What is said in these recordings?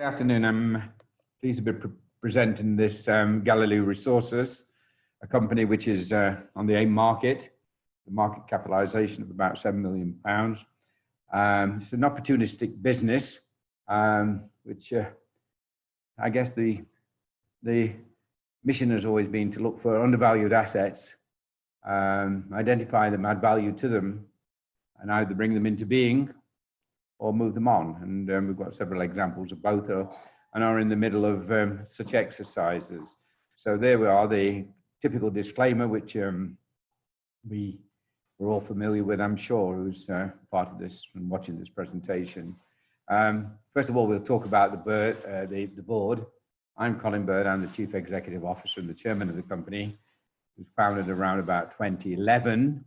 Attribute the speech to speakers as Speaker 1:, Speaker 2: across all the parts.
Speaker 1: Good afternoon. I'm pleased to be presenting this Galileo Resources, a company which is on the AIM market, the market capitalization of about £7 million. It's an opportunistic business, which I guess the mission has always been to look for undervalued assets, identify them, add value to them, and either bring them into being or move them on. And we've got several examples of both and are in the middle of such exercises. So there we are, the typical disclaimer, which we're all familiar with, I'm sure, who's part of this and watching this presentation. First of all, we'll talk about the board. I'm Colin. I'm the Chief Executive Officer and the Chairman of the company. It was founded around about 2011.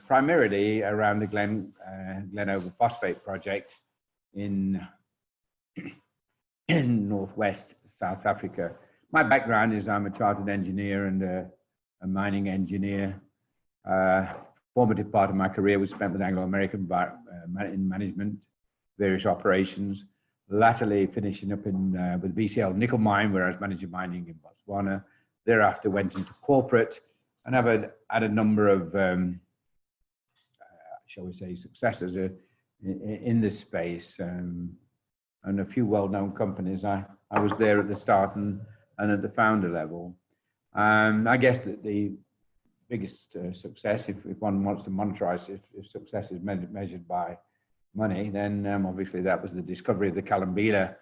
Speaker 1: Primarily around the Glen Phosphate project in northwest South Africa. My background is I'm a chartered engineer and a mining engineer. Formative part of my career was spent with Anglo-American in management, various operations, latterly finishing up with BCL nickel mine, where I was managing mining in Botswana. Thereafter went into corporate and have had a number of shall we say, successes in this space, and a few well-known companies. I was there at the start and at the founder level. I guess that the biggest success, if one wants to monetize, if success is measured by money, then obviously that was the discovery of the Kalambila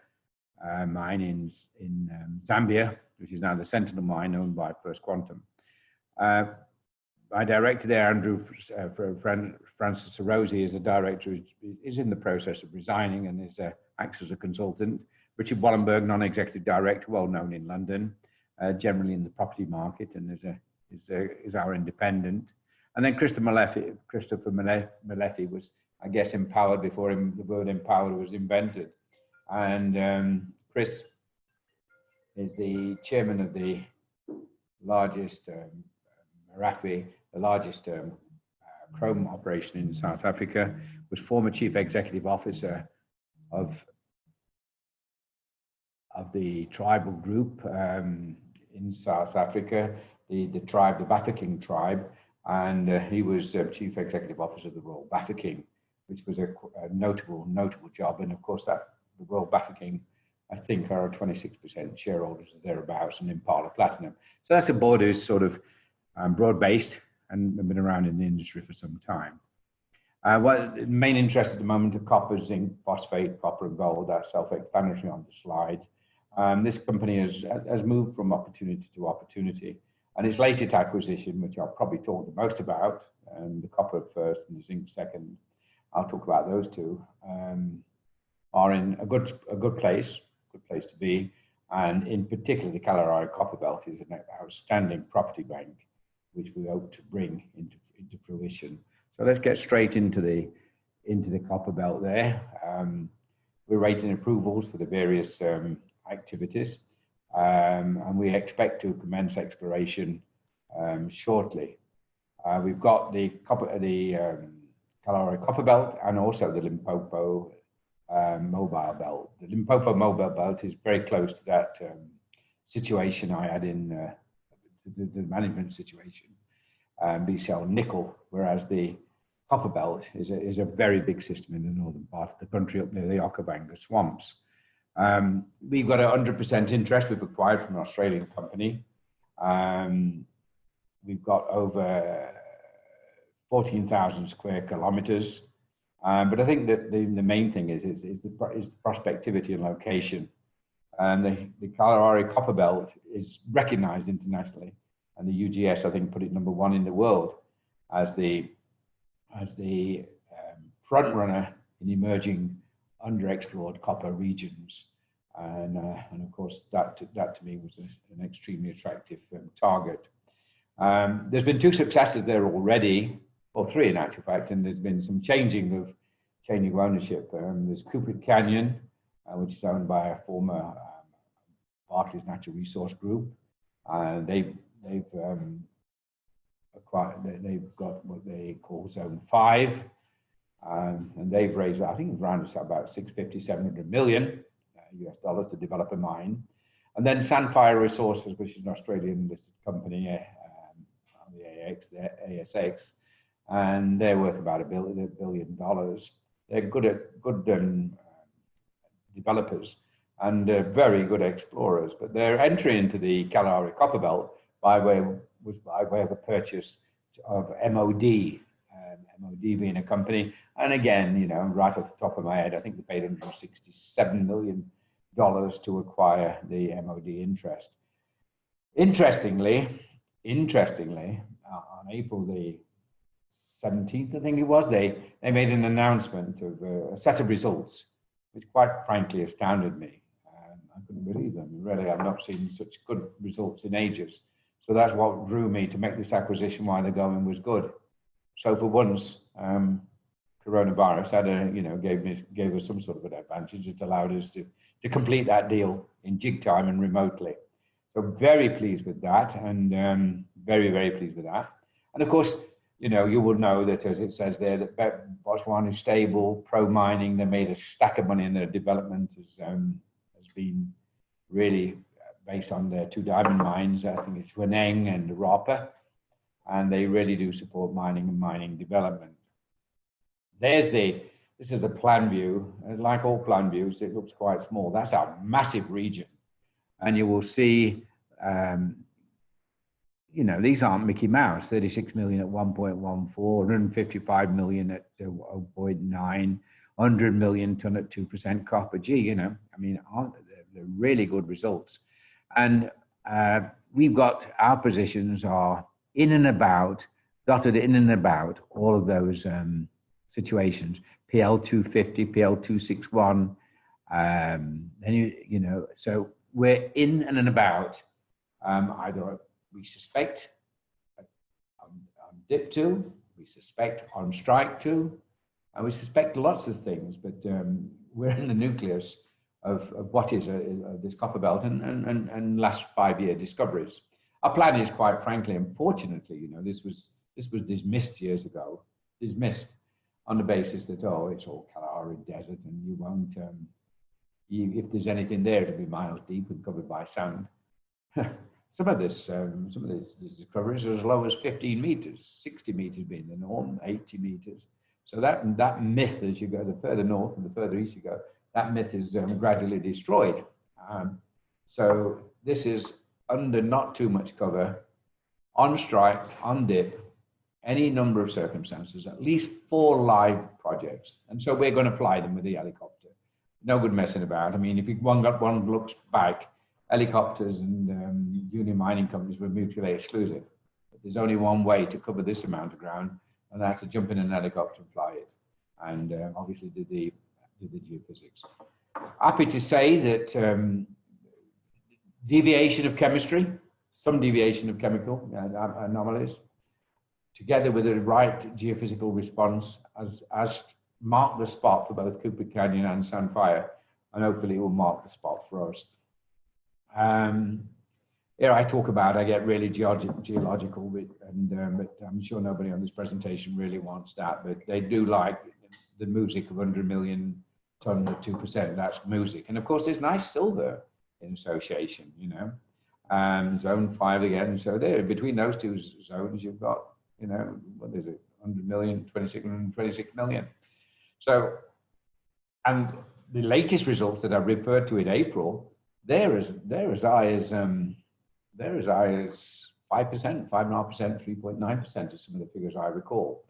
Speaker 1: mine in Zambia, which is now the Sentinel mine owned by First Quantum. My director there, Francis Rosie, is a director, is in the process of resigning and acts as a consultant. Richard Wallenberg, non-executive director, well known in London, generally in the property market, and is our independent. And then Christopher Malefi was, I guess, empowered before the word empowered was invented. And Chris is the chairman of the largest Marafi, the largest chrome operation in South Africa, was former chief executive officer of the tribal group in South Africa, the tribe, the Bafokeng tribe, and he was chief executive officer of the Royal Bafokeng, which was a notable job. And of course, the Royal Bafokeng, I think, are 26% shareholders or thereabouts in Impala Platinum. So that's a board who's sort of broad-based and been around in the industry for some time. The main interest at the moment are copper, zinc, phosphate, copper and gold. That's self-explanatory on the slide. This company has moved from opportunity to opportunity, and its latest acquisition, which I'll probably talk the most about, the copper first and the zinc second, I'll talk about those two, are in a good place to be. And in particular, the Kalahari Copper Belt is an outstanding property bank, which we hope to bring into fruition. So let's get straight into the copper belt there. We're waiting approvals for the various activities, and we expect to commence exploration shortly. We've got the Kalahari Copper Belt and also the Limpopo Mobile Belt. The Limpopo Mobile Belt is very close to that situation I had in the management situation, BCL nickel, whereas the copper belt is a very big system in the northern part of the country up near the Okavango swamps. We've got 100% interest we've acquired from an Australian company. We've got over 14,000 square kilometers. But I think that the main thing is the prospectivity and location. And the Kalahari Copper Belt is recognized internationally, and the UGS, I think, put it number one in the world as the front runner in emerging underexplored copper regions. And of course, that to me was an extremely attractive target. There's been two successes there already, or three in actual fact, and there's been some changing of ownership. There's Cooper Canyon, which is owned by a former Barclays Natural Resource Group. They've got what they call Zone 5, and they've raised, I think, around about 650, 700 million. US dollars to develop a mine. And then Sandfire Resources, which is an Australian listed company on the ASX, and they're worth about $1 billion. They're good developers and very good explorers, but they're entering into the Kalahari Copper Belt by way of a purchase of MOD. MOD being a company, and again, you know, right off the top of my head, I think they paid $167 million to acquire the MOD interest. Interestingly, on April the 17th, I think it was, they made an announcement of a set of results, which quite frankly astounded me. I couldn't believe them. Really, I've not seen such good results in ages. So that's what drew me to make this acquisition while the going was good. So for once, coronavirus gave us some sort of an advantage. It allowed us to complete that deal in jig time and remotely. So very pleased with that, and very, very pleased with that. And of course, you know, you will know that, as it says there, that Botswana is stable, pro-mining. They made a stack of money in their development, has been really based on their 2 diamond mines. I think it's Reneng and Rapa, and they really do support mining and mining development. This is a plan view. Like all plan views, it looks quite small. That's a massive region. And you will see, you know, these aren't Mickey Mouse, 36 million at 1.14, 155 million at 0.9, 100 million ton at 2% copper. Gee, you know, I mean, they're really good results. And we've got, our positions are in and about, dotted in and about all of those situations. PL 250, PL 261, and you know, so we're in and about either we suspect on dip 2, we suspect on strike 2, and we suspect lots of things, but we're in the nucleus of what is this copper belt and last 5-year discoveries. Our plan is, quite frankly, unfortunately, you know, this was dismissed years ago, dismissed on the basis that, oh, it's all Kalahari Desert and you won't, if there's anything there, it'll be miles deep and covered by sand. Some of these discoveries are as low as 15 meters, 60 meters being the norm, 80 meters. So that myth, as you go the further north and the further east you go, that myth is gradually destroyed. So this is under not too much cover, on strike, on dip, any number of circumstances, at least 4 live projects. And so we're going to fly them with the helicopter. No good messing about. I mean, if one looks back, helicopters and junior mining companies were mutually exclusive. But there's only one way to cover this amount of ground, and that's to jump in an helicopter and fly it. And obviously do the geophysics. Happy to say that deviation of chemistry, some deviation of chemical anomalies, together with the right geophysical response, has marked the spot for both Cooper Canyon and Sandfire, and hopefully it will mark the spot for us. Here I talk about, I get really geological, but I'm sure nobody on this presentation really wants that, but they do like the music of 100 million ton at 2%, that's music. And of course there's nice silver in association, you know, zone 5 again. So there, between those 2 zones, you've got, you know, what is it, 100 million, 26 million. So, and the latest results that I referred to in April, they're as high as 5%, 5.5%, 3.9% of some of the figures I recall.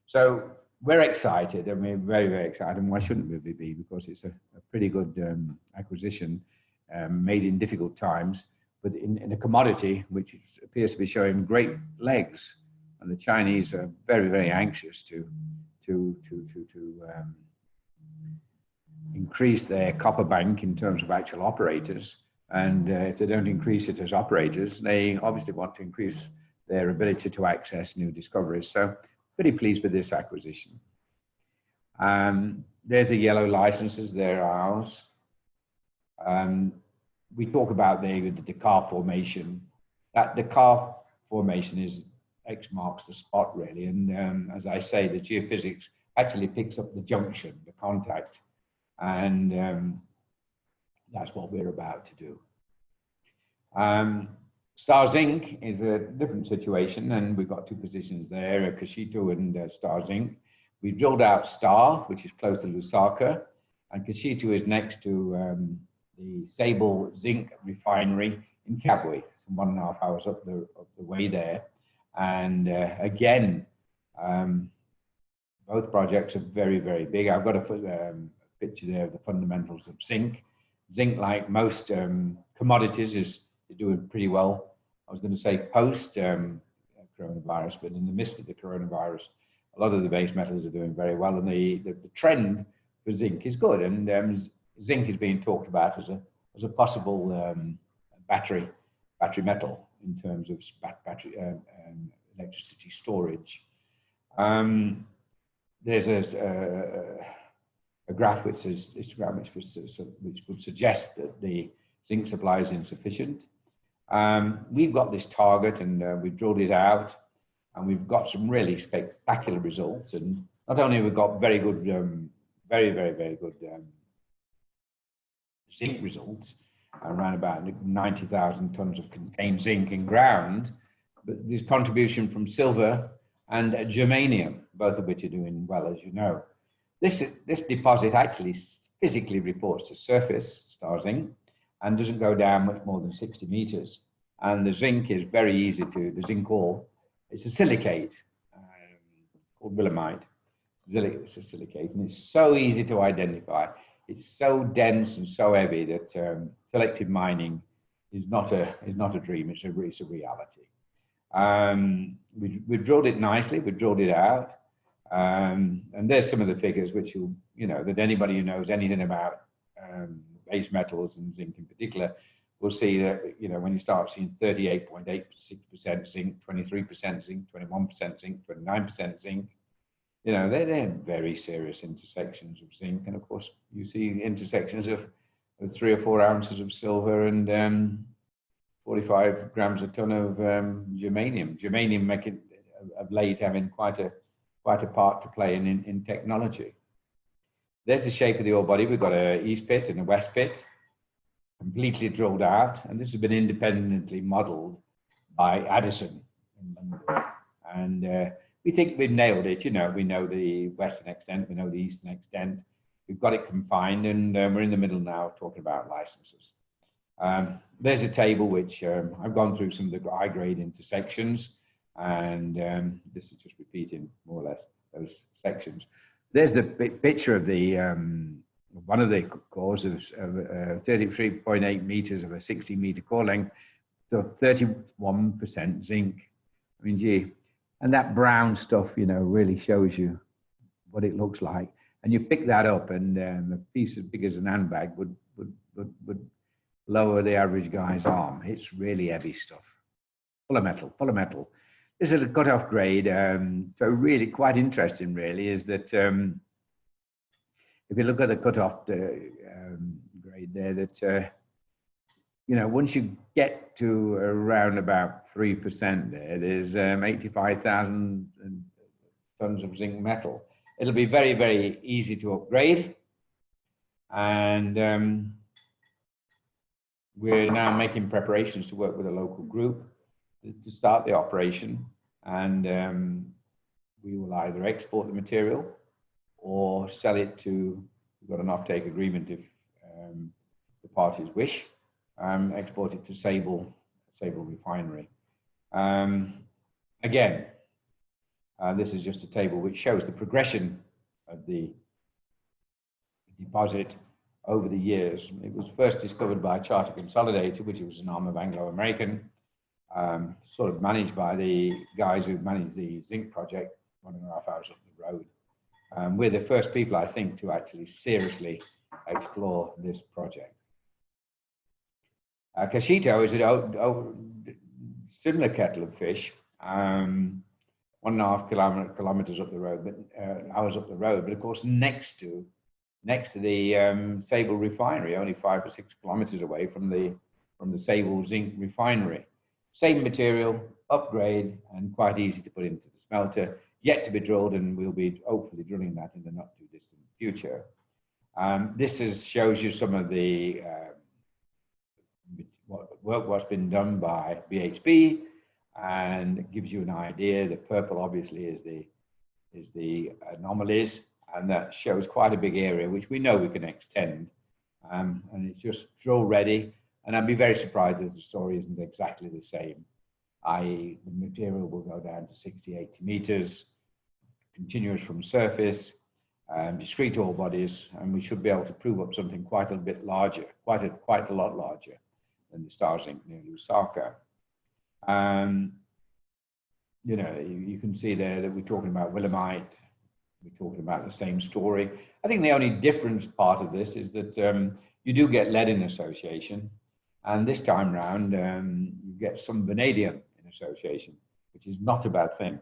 Speaker 1: So we're excited, and we're very, very excited. And why shouldn't we be? Because it's a pretty good acquisition made in difficult times, but in a commodity which appears to be showing great legs. And the Chinese are very, very anxious to increase their copper bank in terms of actual operators. And if they don't increase it as operators, they obviously want to increase their ability to access new discoveries. So pretty pleased with this acquisition. There's the yellow licenses, they're ours. We talk about the Dakar formation. That Dakar formation is X marks the spot, really. And as I say, the geophysics actually picks up the junction, the contact. And that's what we're about to do. Star Zinc is a different situation, and we've got two positions there, Kashito and Star Zinc. We've drilled out Star, which is close to Lusaka, and Kashito is next to the Sable Zinc refinery in Kabwe, so 1.5 hours up the way there. And again, both projects are very, very big. I've got a picture there of the fundamentals of zinc. Zinc, like most commodities, is doing pretty well. I was going to say post coronavirus, but in the midst of the coronavirus, a lot of the base metals are doing very well, and the trend for zinc is good. And zinc is being talked about as a possible battery metal in terms of battery electricity storage. There's a graph which is histogram which would suggest that the zinc supply is insufficient. We've got this target, and we've drilled it out, and we've got some really spectacular results. And not only have we got very good, very good zinc results, around about 90,000 tons of contained zinc in ground, but there's contribution from silver and germanium, both of which are doing well, as you know. This deposit actually physically reports to surface, Star Zinc, and doesn't go down much more than 60 meters. And the zinc is very easy the zinc ore, it's a silicate called willemite. It's a silicate, and it's so easy to identify. It's so dense and so heavy that selective mining is not a dream, it's a reality. We've drilled it nicely, we've drilled it out. And there's some of the figures which that anybody who knows anything about base metals and zinc in particular will see that, when you start seeing 38.86% zinc, 23% zinc, 21% zinc, 29% zinc, they're very serious intersections of zinc. And of course, you see intersections of 3 or 4 ounces of silver and 45 grams a ton of germanium. Germanium making of late having quite a part to play in technology. There's the shape of the ore body. We've got an east pit and a west pit, completely drilled out, and this has been independently modeled by Addison in London. And we think we've nailed it. We know the western extent, we know the eastern extent. We've got it confined, and we're in the middle now talking about licenses. There's a table which I've gone through some of the high-grade intersections, and this is just repeating more or less those sections. There's the picture of the one of the cores of 33.8 meters of a 60-meter core length, so 31% zinc. I mean, gee, and that brown stuff, really shows you what it looks like. And you pick that up, and a piece as big as an handbag would lower the average guy's arm. It's really heavy stuff, full of metal. This is a cutoff grade. So really quite interesting, really, is that if you look at the cutoff grade there, that once you get to around about 3% there's 85,000 tons of zinc metal. It'll be very, very easy to upgrade, and we're now making preparations to work with a local group to start the operation, and we will either export the material or sell it to, we've got an offtake agreement if the parties wish, export it to Sable Refinery. Again, this is just a table which shows the progression of the deposit over the years. It was first discovered by Charter Consolidated, which was an arm of Anglo-American, sort of managed by the guys who managed the Zinc Project 1.5 hours up the road. We're the first people, I think, to actually seriously explore this project. Kashito is a similar kettle of fish, 1.5 kilometers up the road, but hours up the road, but of course next to the Sable Refinery, only 5 or 6 kilometers away from the Sable Zinc Refinery. Same material, upgrade, and quite easy to put into the smelter. Yet to be drilled, and we'll be hopefully drilling that in the not too distant future. This shows you some of the what's been done by BHP, and it gives you an idea. The purple obviously is the anomalies, and that shows quite a big area which we know we can extend, and it's just drill ready. And I'd be very surprised if the story isn't exactly the same, i.e. the material will go down to 60, 80 meters, continuous from surface, discrete ore bodies, and we should be able to prove up something quite a bit larger, quite a lot larger than the star zinc near Lusaka. You know, you can see there that we're talking about willemite, we're talking about the same story. I think the only difference part of this is that you do get lead in association, and this time round you get some vanadium in association, which is not a bad thing.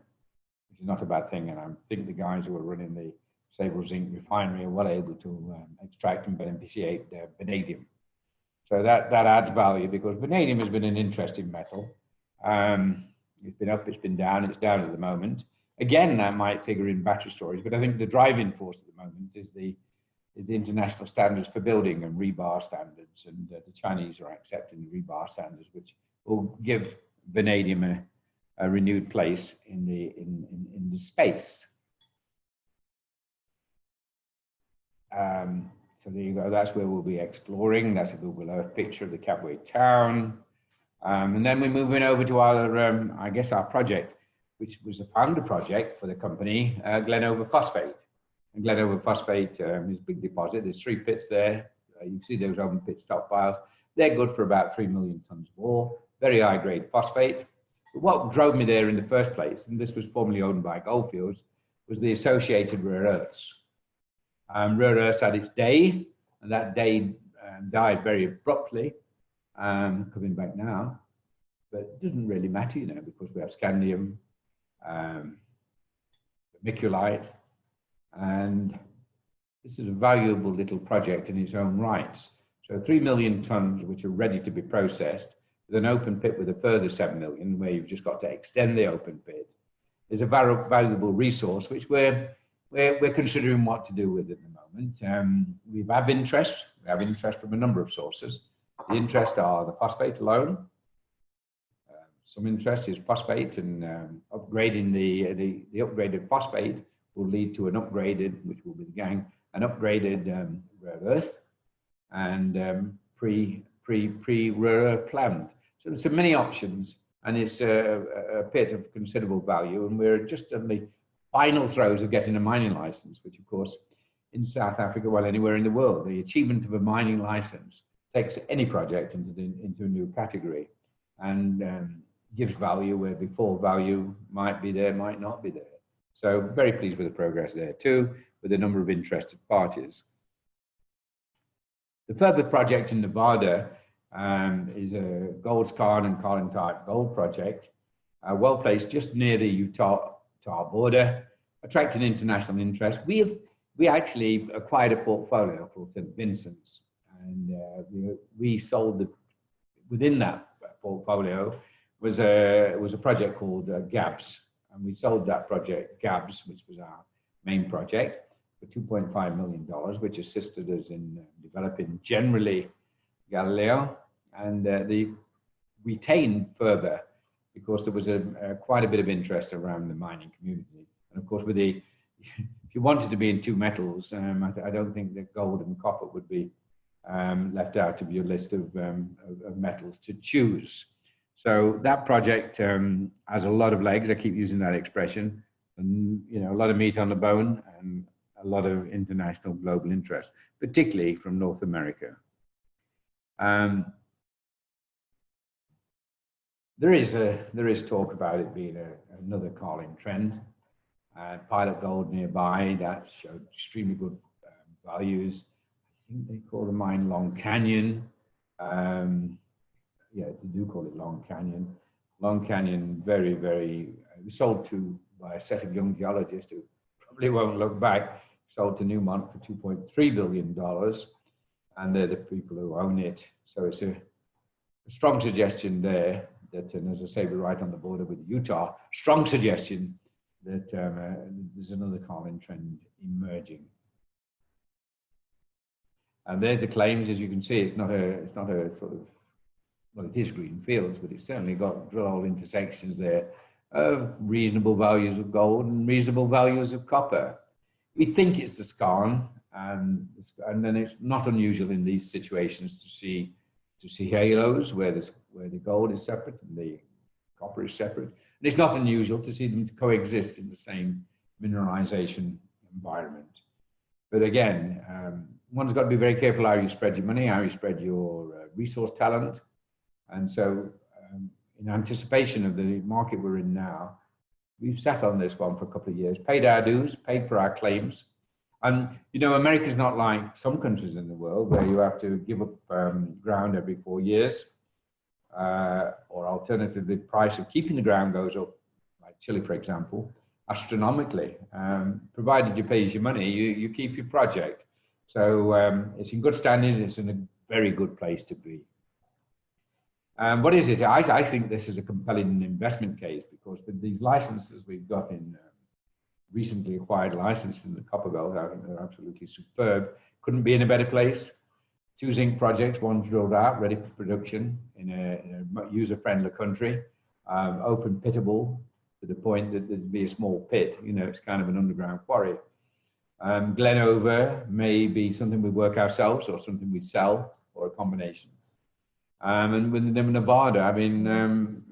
Speaker 1: Which is not a bad thing, and I think the guys who are running the Sable Zinc refinery are well able to extract and beneficiate vanadium. So that adds value, because vanadium has been an interesting metal. It's been up, it's been down, it's down at the moment. Again, that might figure in battery storage, but I think the driving force at the moment is the international standards for building and rebar standards, and the Chinese are accepting the rebar standards, which will give vanadium a renewed place in the space. So there you go, that's where we'll be exploring. That's a Google Earth picture of the Cabway town. And then we're moving over to our, I guess, our project, which was a founder project for the company, Glen Phosphate. And Glen Phosphate is a big deposit. There's 3 pits there. You can see those open pit stockpiles. They're good for about 3 million tons of ore, very high grade phosphate. But what drove me there in the first place, and this was formerly owned by Goldfields, was the associated rare earths. Rare earths had its day, and that day died very abruptly. Coming back now, but it doesn't really matter, you know, because we have scandium, vermiculite, and this is a valuable little project in its own rights. So 3 million tons which are ready to be processed, with an open pit with a further 7 million, where you've just got to extend the open pit, is a valuable resource which we're considering what to do with at the moment. We have interest from a number of sources. The interest are the phosphate alone. Some interest is phosphate, and upgrading the upgraded phosphate will lead to an upgraded, which will be the gang, an upgraded rare earth, and pre-rare earth plant. So there's so many options, and it's a pit of considerable value, and we're just in the final throes of getting a mining license, which of course in South Africa, well, anywhere in the world, the achievement of a mining license takes any project into a new category, and gives value where before value might be there, might not be there. So very pleased with the progress there too, with a number of interested parties. The further project in Nevada is a Gold's Khan and Colin type gold project, well placed just near the Utah border, attracting international interest. We actually acquired a portfolio called St. Vincent's, and we sold within that portfolio was a project called GABS, and we sold that project GABS, which was our main project, for $2.5 million, which assisted us in developing generally Galileo, and the retained further because there was quite a bit of interest around the mining community, and of course with the if you wanted to be in 2 metals, I don't think that gold and copper would be left out of your list of metals to choose. So that project has a lot of legs. I keep using that expression, and you know, a lot of meat on the bone and a lot of international global interest, particularly from North America. There is talk about it being another Colin trend. Pilot Gold nearby, that showed extremely good values. I think they call the mine Long Canyon. Yeah, they do call it Long Canyon. Long Canyon, very, very, it was sold by a set of young geologists who probably won't look back, sold to Newmont for $2.3 billion. And they're the people who own it. So it's a strong suggestion there that, and as I say, we're right on the border with Utah, strong suggestion that there's another Colin trend emerging. And there's the claims, as you can see, it's not a sort of well, it is green fields, but it's certainly got drill hole intersections there of reasonable values of gold and reasonable values of copper. We think it's the skarn, and then it's not unusual in these situations to see halos where the gold is separate and the copper is separate. And it's not unusual to see them coexist in the same mineralization environment. But again, one's got to be very careful how you spread your money, how you spread your resource talent. And so in anticipation of the market we're in now, we've sat on this one for a couple of years, paid our dues, paid for our claims. And, you know, America's not like some countries in the world where you have to give up ground every 4 years, or alternatively, the price of keeping the ground goes up, like Chile, for example, astronomically. Provided you pay your money, you keep your project. So it's in good standing, it's in a very good place to be. What is it? I think this is a compelling investment case because with these licenses we've got in recently acquired license in the copper belt, I think they're absolutely superb. Couldn't be in a better place. 2 zinc projects, one drilled out, ready for production in a user-friendly country, open pittable to the point that there'd be a small pit. You know, it's kind of an underground quarry. Glen over may be something we work ourselves or something we sell or a combination. And with Nevada, I mean,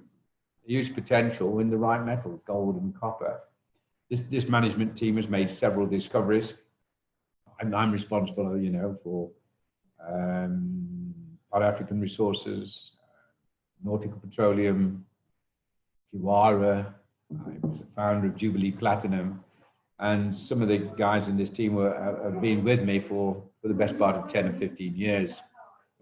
Speaker 1: huge potential in the right metals, gold and copper. This management team has made several discoveries. I'm responsible, you know, for South African resources, Nautical Petroleum, Kiwara. I was a founder of Jubilee Platinum, and some of the guys in this team have been with me for the best part of 10 or 15 years,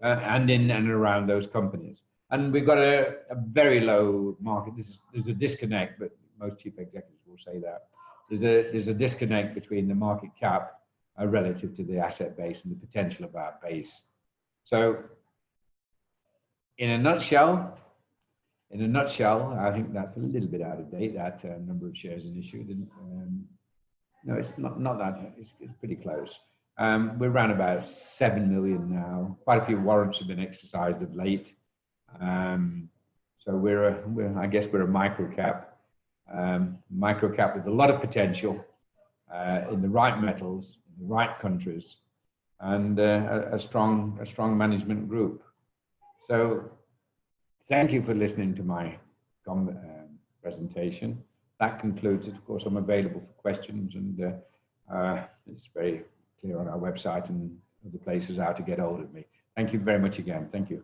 Speaker 1: and in and around those companies. And we've got a very low market. There's a disconnect, but most chief executives will say that. There's a disconnect between the market cap relative to the asset base and the potential of our base. So in a nutshell, I think that's a little bit out of date, that number of shares in issue. No, it's not that, it's pretty close. We're around about 7 million now. Quite a few warrants have been exercised of late. So I guess we're a micro cap with a lot of potential in the right metals, in the right countries, and a strong management group. So thank you for listening to my presentation. That concludes it. Of course, I'm available for questions, and it's very clear on our website and other places how to get hold of me. Thank you very much again. Thank you.